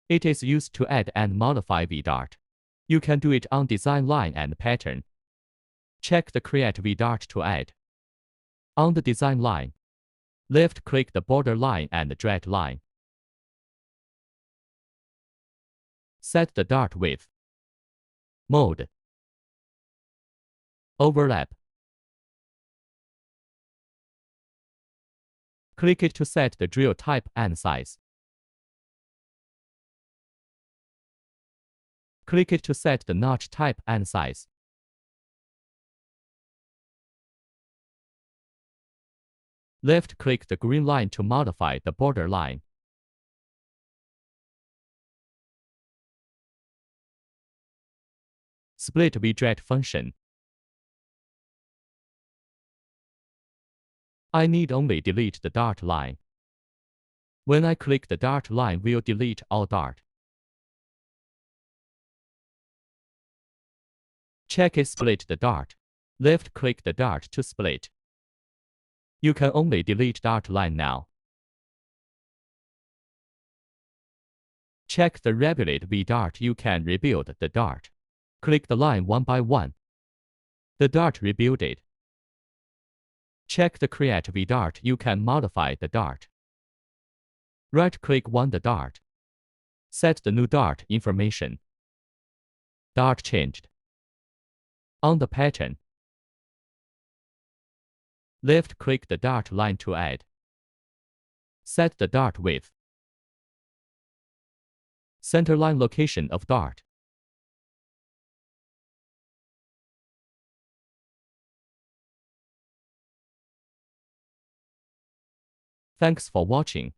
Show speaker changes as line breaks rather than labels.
It is used to add and modify V-dart. You can do it on design line and pattern. Check the Create V-dart to add. On the design line, left-click the border line and drag line. Set the dart width. Mode. Overlap. Click it to set the drill type and size. Click it to set the notch type and size. Left-click the green line to modify the border line. Split V-drat function. I need only delete the dart line. When I click the dart line, will delete all dart. Check it split the dart. Left-click the dart to split. You can only delete dart line now. Check the Rebuild V-dart. You can rebuild the dart. Click the line one by one. The dart rebuilded. Check the Create V-dart. You can modify the dart. Right-click on the dart. Set the new dart information. Dart changed. On the pattern, left-click the dart line to add. Set the dart width. Centerline location of dart. Thanks for watching.